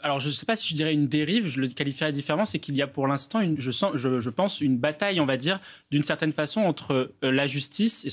Alors, je ne sais pas si je dirais une dérive, je le qualifierais différemment, c'est qu'il y a pour l'instant, je pense, une bataille, on va dire, d'une certaine façon, entre la justice et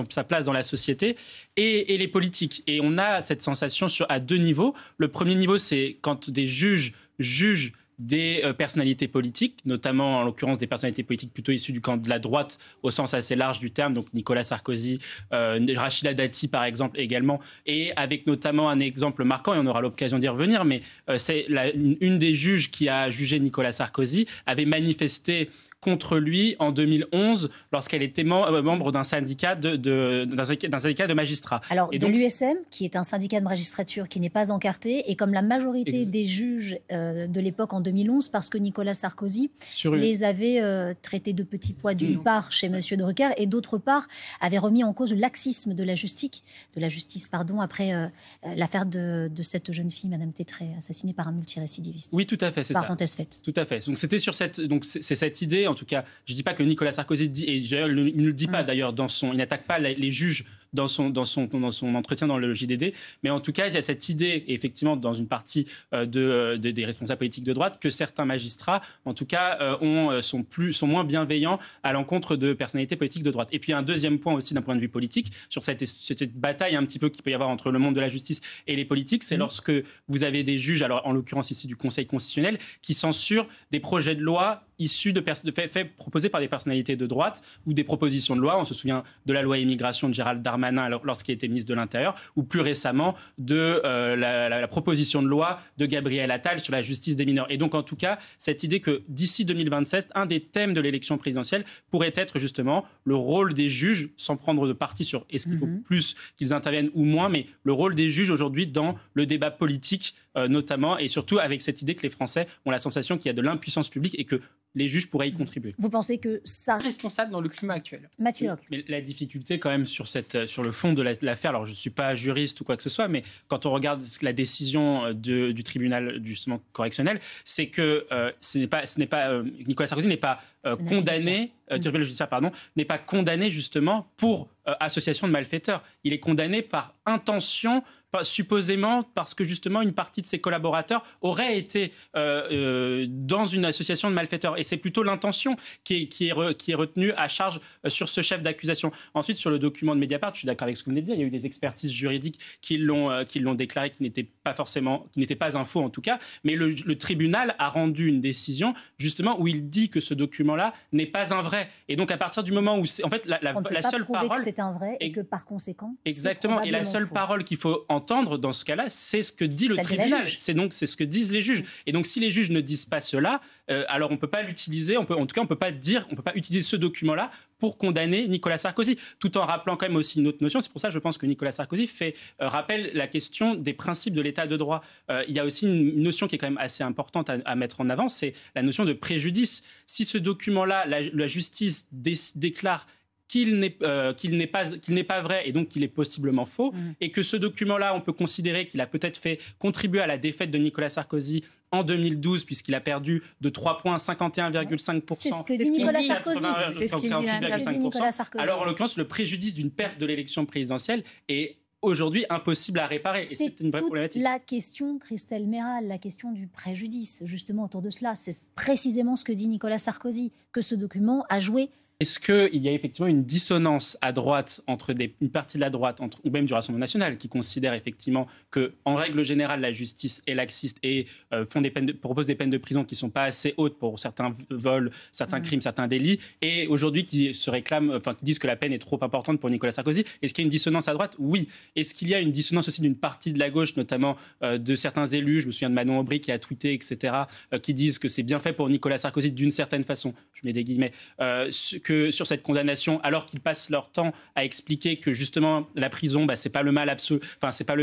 sa place dans la société et les politiques. Et on a cette sensation à deux niveaux. Le premier niveau, c'est quand des juges jugent des personnalités politiques, notamment en l'occurrence des personnalités politiques plutôt issues du camp de la droite au sens assez large du terme, donc Nicolas Sarkozy, Rachida Dati par exemple également, et avec notamment un exemple marquant, et on aura l'occasion d'y revenir, mais c'est une des juges qui a jugé Nicolas Sarkozy avait manifesté contre lui en 2011 lorsqu'elle était membre d'un syndicat d'un syndicat de magistrats. Alors, de l'USM, qui est un syndicat de magistrature qui n'est pas encarté, et comme la majorité des juges de l'époque en 2011, parce que Nicolas Sarkozy les avait traités de petits pois d'une part chez M. Drucker, et d'autre part avait remis en cause le laxisme de la justice après l'affaire de cette jeune fille, Madame Tétré, assassinée par un multirécidiviste. Oui, tout à fait, c'est ça. Parenthèse faite. Tout à fait. Donc c'était sur c'est cette idée. En tout cas, je ne dis pas que Nicolas Sarkozy dit, et il ne le dit pas d'ailleurs, il n'attaque pas les juges dans son entretien dans le JDD, mais en tout cas, il y a cette idée, effectivement, dans une partie des responsables politiques de droite, que certains magistrats, en tout cas, sont moins bienveillants à l'encontre de personnalités politiques de droite. Et puis, un deuxième point aussi d'un point de vue politique, sur cette bataille un petit peu qu'il peut y avoir entre le monde de la justice et les politiques, c'est lorsque vous avez des juges, alors en l'occurrence ici du Conseil constitutionnel, qui censurent des projets de loi issus de faits proposés par des personnalités de droite ou des propositions de loi. On se souvient de la loi immigration de Gérald Darmanin lorsqu'il était ministre de l'Intérieur, ou plus récemment de la proposition de loi de Gabriel Attal sur la justice des mineurs. Et donc, en tout cas, cette idée que d'ici 2027, un des thèmes de l'élection présidentielle pourrait être justement le rôle des juges, sans prendre de parti sur est-ce qu'il faut plus qu'ils interviennent ou moins, mais le rôle des juges aujourd'hui dans le débat politique, notamment, et surtout avec cette idée que les Français ont la sensation qu'il y a de l'impuissance publique et que les juges pourraient y contribuer. Vous pensez que ça... responsable dans le climat actuel. Mathieu Hoc. Mais la difficulté quand même sur le fond de l'affaire, alors je ne suis pas juriste ou quoi que ce soit, mais quand on regarde la décision du tribunal justement correctionnel, c'est que Nicolas Sarkozy n'est pas condamné, tribunal judiciaire pardon, n'est pas condamné justement pour association de malfaiteurs. Il est condamné par intention, supposément parce que justement une partie de ses collaborateurs auraient été dans une association de malfaiteurs. Et c'est plutôt l'intention qui est retenue à charge sur ce chef d'accusation. Ensuite, sur le document de Mediapart, je suis d'accord avec ce que vous venez de dire, il y a eu des expertises juridiques qui l'ont déclaré, qui n'étaient pas un faux en tout cas, mais le tribunal a rendu une décision justement où il dit que ce document-là n'est pas un vrai. Et donc à partir du moment où en fait la seule parole... que c'est un vrai et que par conséquent... Exactement. Et la seule parole qu'il faut entendre dans ce cas-là, c'est ce que dit le tribunal. C'est ce que disent les juges. Et donc, si les juges ne disent pas cela, alors on ne peut pas l'utiliser. En tout cas, on peut pas utiliser ce document-là pour condamner Nicolas Sarkozy, tout en rappelant quand même aussi une autre notion. C'est pour ça que je pense que Nicolas Sarkozy rappelle la question des principes de l'état de droit. Il y a aussi une notion qui est quand même assez importante à mettre en avant, c'est la notion de préjudice. Si ce document-là, la justice déclare qu'il n'est pas vrai et donc qu'il est possiblement faux, et que ce document-là, on peut considérer qu'il a peut-être fait contribuer à la défaite de Nicolas Sarkozy en 2012, puisqu'il a perdu de 3 points, 51,5%. C'est ce que dit Nicolas Sarkozy. Alors, en l'occurrence, le préjudice d'une perte de l'élection présidentielle est aujourd'hui impossible à réparer. Et c'est une vraie problématique. La question, Christelle Méral, la question du préjudice, justement, autour de cela, c'est précisément ce que dit Nicolas Sarkozy, que ce document a joué. Est-ce qu'il y a effectivement une dissonance à droite entre une partie de la droite, ou même du Rassemblement national, qui considère effectivement qu'en règle générale, la justice est laxiste et propose des peines de prison qui ne sont pas assez hautes pour certains vols, certains crimes, certains délits, et aujourd'hui qui disent que la peine est trop importante pour Nicolas Sarkozy. Est-ce qu'il y a une dissonance à droite? Oui. Est-ce qu'il y a une dissonance aussi d'une partie de la gauche, notamment de certains élus? Je me souviens de Manon Aubry qui a tweeté, etc., qui disent que c'est bien fait pour Nicolas Sarkozy d'une certaine façon, je mets des guillemets, que sur cette condamnation, alors qu'ils passent leur temps à expliquer que justement la prison, c'est pas le mal absolu,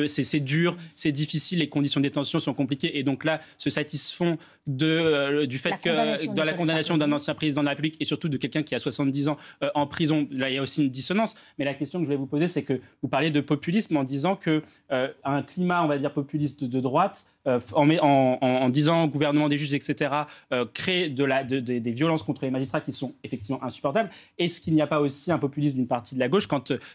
c'est dur, c'est difficile, les conditions de détention sont compliquées, et donc là se satisfont du fait que dans la condamnation d'un ancien président de la République et surtout de quelqu'un qui a 70 ans en prison, là il y a aussi une dissonance. Mais la question que je vais vous poser, c'est que vous parlez de populisme en disant que un climat, on va dire populiste de droite, en disant au gouvernement des juges, etc., crée des violences contre les magistrats qui sont effectivement insupportables. Est-ce qu'il n'y a pas aussi un populisme d'une partie de la gauche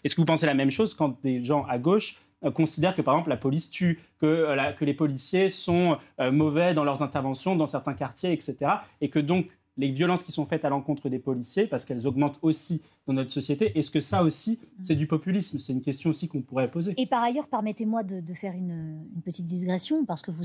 est-ce que vous pensez la même chose quand des gens à gauche considèrent que, par exemple, la police tue, que les policiers sont mauvais dans leurs interventions dans certains quartiers, etc. Et que donc, les violences qui sont faites à l'encontre des policiers, parce qu'elles augmentent aussi dans notre société, est-ce que ça aussi, c'est du populisme? C'est une question aussi qu'on pourrait poser. Et par ailleurs, permettez-moi de faire une petite digression, parce que vous